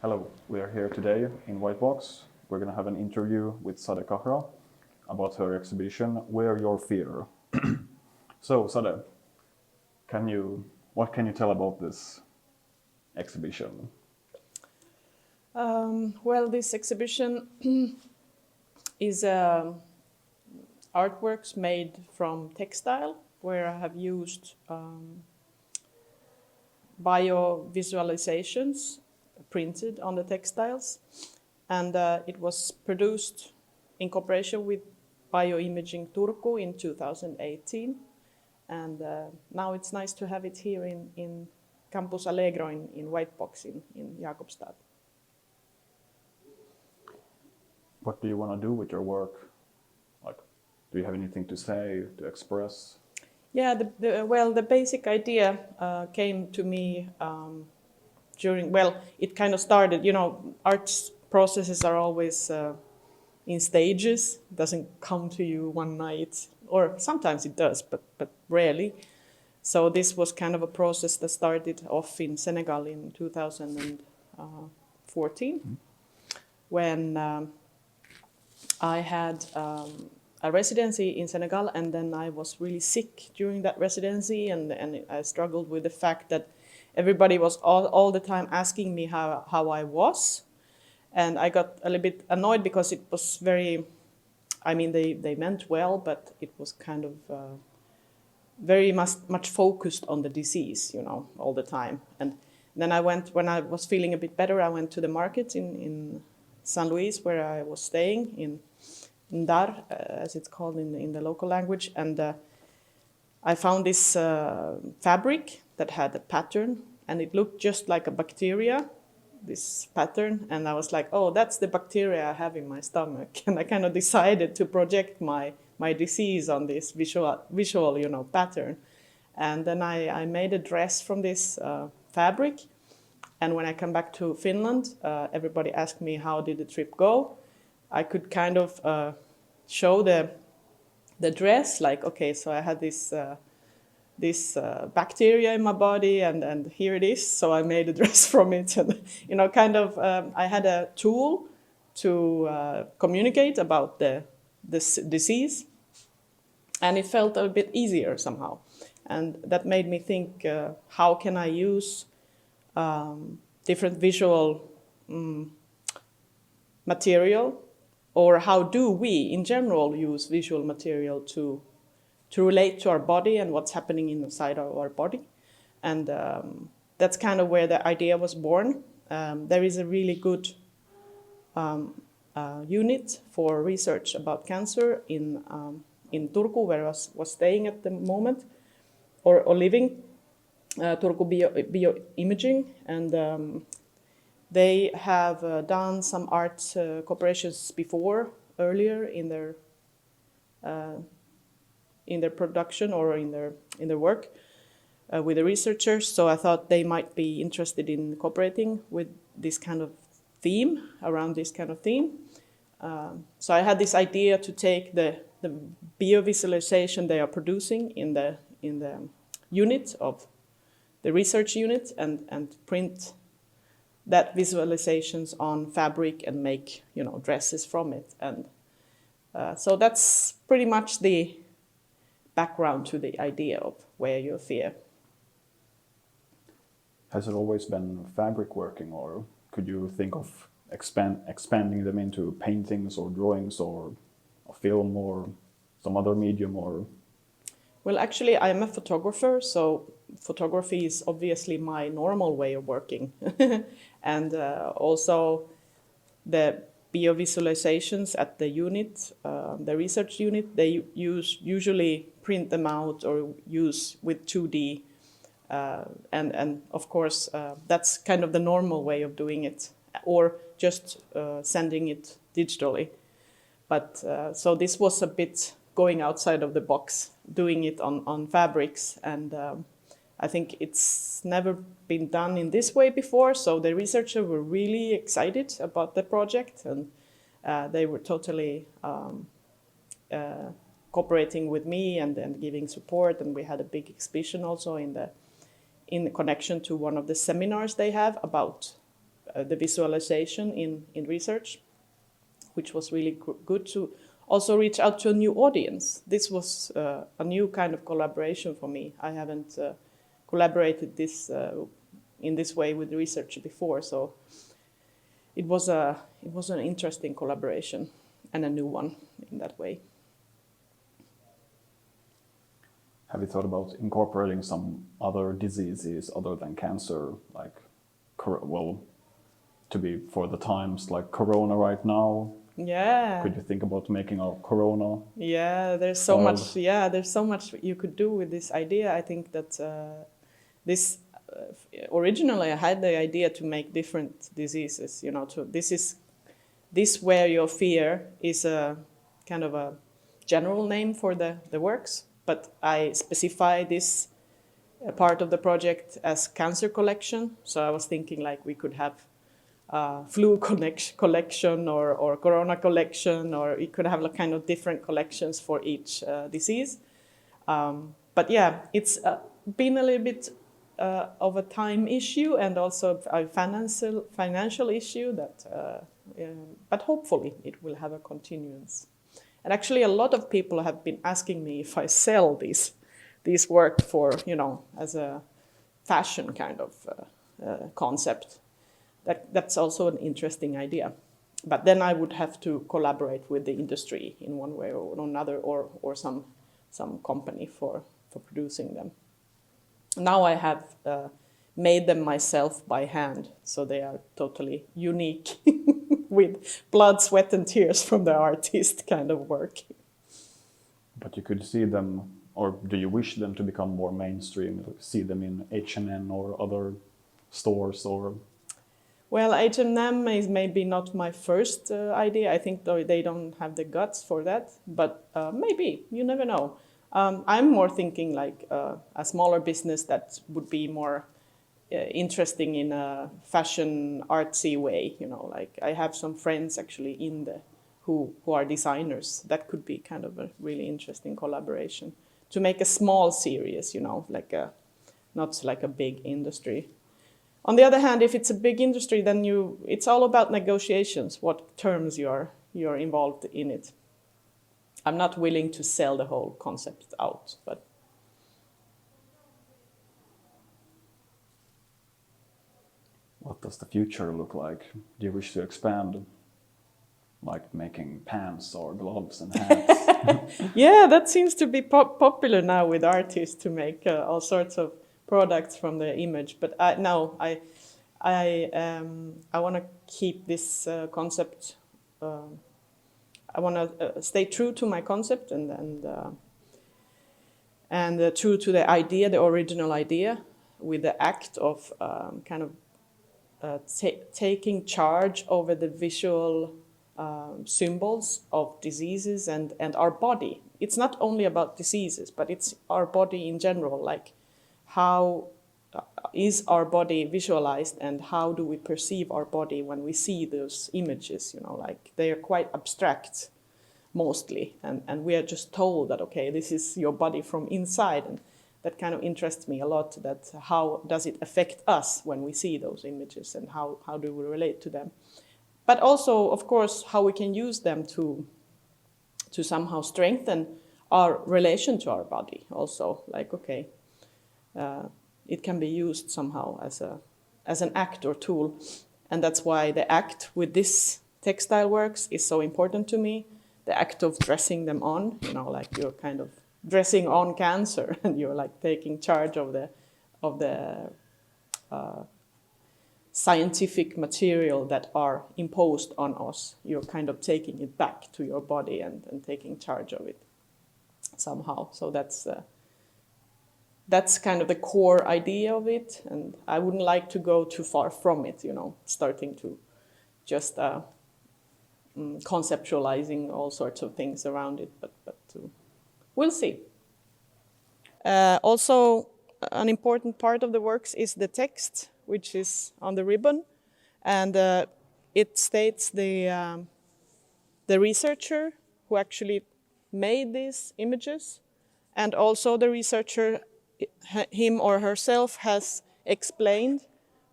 Hello, we are here today in White Box. We're going to have an interview with Sade Kahra about her exhibition, Wear Your Fear. So, Sade, what can you tell about this exhibition? Well, this exhibition is artworks made from textile, where I have used bio-visualizations printed on the textiles, and it was produced in cooperation with Bioimaging Turku in 2018, and now it's nice to have it here in Campus Allegro in White Box in Jakobstad. What do you want to do with your work? Like, do you have anything to say, to express? Yeah, the basic idea came to me it kind of started, art processes are always in stages. It doesn't come to you one night, or sometimes it does, but rarely. So this was kind of a process that started off in Senegal in 2014, when I had a residency in Senegal, and then I was really sick during that residency, and I struggled with the fact that everybody was all the time asking me how I was, and I got a little bit annoyed because it was very, they meant well, but it was kind of very much focused on the disease, all the time. And then when I was feeling a bit better, I went to the market in San Luis, where I was staying, in Dar, as it's called in the local language, and I found this fabric that had a pattern, and it looked just like a bacteria, this pattern, and I was like, oh, that's the bacteria I have in my stomach, and I kind of decided to project my disease on this visual pattern, and then I made a dress from this fabric, and when I come back to Finland, everybody asked me how did the trip go. I could kind of show the dress, like, okay, so I had this bacteria in my body, and here it is. So I made a dress from it, and I had a tool to communicate about this disease, and it felt a bit easier somehow, and that made me think, how can I use different visual material, or how do we in general use visual material to relate to our body and what's happening inside our body. And that's kind of where the idea was born. There is a really good unit for research about cancer in Turku, where I was staying at the moment, or living, Turku Bioimaging, and they have done some art cooperations earlier in their production or in their work with the researchers. So I thought they might be interested in cooperating with this kind of theme, around this kind of theme. So I had this idea to take the bio-visualization they are producing in the unit of the research unit and print that visualizations on fabric and make dresses from it. And so that's pretty much the background to the idea of Wear Your Fear. Has it always been fabric working, or could you think of expanding them into paintings or drawings or a film or some other medium? Or well, actually, I'm a photographer, so photography is obviously my normal way of working. And also the bio-visualizations at the unit, the research unit, they usually print them out or use with 2D. And of course, that's kind of the normal way of doing it, or just sending it digitally. But so this was a bit going outside of the box, doing it on fabrics, and I think it's never been done in this way before. So the researchers were really excited about the project, and they were totally cooperating with me and giving support. And we had a big exhibition also in the connection to one of the seminars they have about the visualization in research, which was really good to also reach out to a new audience. This was a new kind of collaboration for me. I haven't collaborated in this way with research before, so it was an interesting collaboration and a new one in that way. Have you thought about incorporating some other diseases other than cancer, like, well, to be for the times like Corona right now? Yeah. Could you think about making a Corona? Yeah, there's so much. Yeah, there's so much you could do with this idea. I think that this originally I had the idea to make different diseases. You know, this where your fear is a kind of a general name for the works, but I specify this part of the project as cancer collection. So I was thinking like we could have flu collection or corona collection, or it could have like kind of different collections for each disease. But yeah, it's been a little bit of a time issue and also a financial issue that, but hopefully it will have a continuance. And actually a lot of people have been asking me if I sell these work for, you know, as a fashion kind of concept. That's also an interesting idea. But then I would have to collaborate with the industry in one way or another, or some company for producing them. Now I have made them myself by hand, so they are totally unique with blood, sweat and tears from the artist kind of work. But you could see them, or do you wish them to become more mainstream, see them in H&M or other stores? Or well, H&M is maybe not my first idea. I think they don't have the guts for that, but maybe, you never know. I'm more thinking like a smaller business that would be more interesting in a fashion artsy way. You know, like I have some friends actually who are designers. That could be kind of a really interesting collaboration to make a small series. You know, like not like a big industry. On the other hand, if it's a big industry, then it's all about negotiations. What terms you're involved in it. I'm not willing to sell the whole concept out, but. What does the future look like? Do you wish to expand, like making pants or gloves and hats? Yeah, that seems to be popular now with artists to make all sorts of products from the image. But I want to keep this concept. I want to stay true to my concept and true to the idea, the original idea, with the act of kind of taking charge over the visual symbols of diseases and our body. It's not only about diseases, but it's our body in general, like how is our body visualized and how do we perceive our body when we see those images, you know, like they are quite abstract mostly, and we are just told that, okay, this is your body from inside, and that kind of interests me a lot, that how does it affect us when we see those images and how do we relate to them. But also, of course, how we can use them to somehow strengthen our relation to our body also, like, okay, it can be used somehow as an act or tool, and that's why the act with this textile works is so important to me. The act of dressing them on, you know, like you're kind of dressing on cancer, and you're like taking charge of the scientific material that are imposed on us. You're kind of taking it back to your body and taking charge of it somehow. So that's kind of the core idea of it, and I wouldn't like to go too far from it, you know, starting to just conceptualizing all sorts of things around it, but we'll see. Also, an important part of the works is the text, which is on the ribbon, and it states the researcher who actually made these images, and also the researcher, him or herself, has explained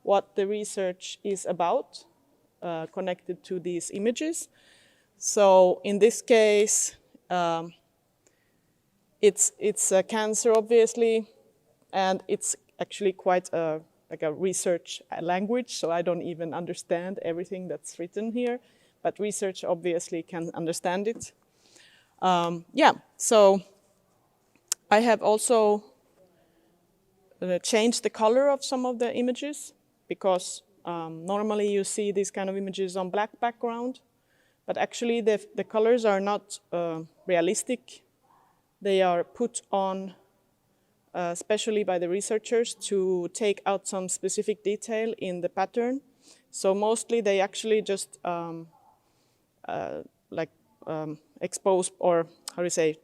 what the research is about, connected to these images. So in this case, it's a cancer, obviously, and it's actually quite like a research language, so I don't even understand everything that's written here, but research obviously can understand it. Yeah, so I have also changed the color of some of the images, because normally you see these kind of images on black background, but actually the colors are not realistic. They are put on especially by the researchers to take out some specific detail in the pattern. So mostly they actually just expose, or how do you say,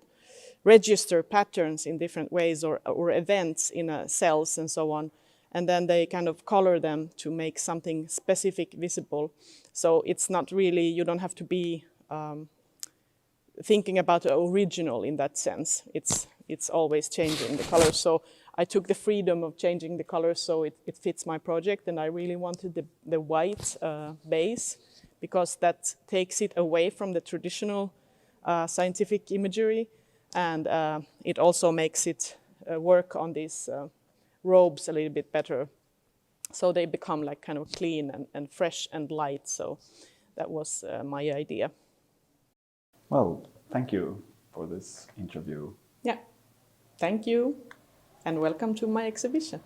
register patterns in different ways, or events in cells and so on. And then they kind of color them to make something specific visible. So it's not really, you don't have to be thinking about the original in that sense. It's always changing the colors. So I took the freedom of changing the colors so it fits my project, and I really wanted the white base, because that takes it away from the traditional scientific imagery, and it also makes it work on these robes a little bit better. So they become like kind of clean and fresh and light. So that was my idea. Well, thank you for this interview. Yeah, thank you, and welcome to my exhibition.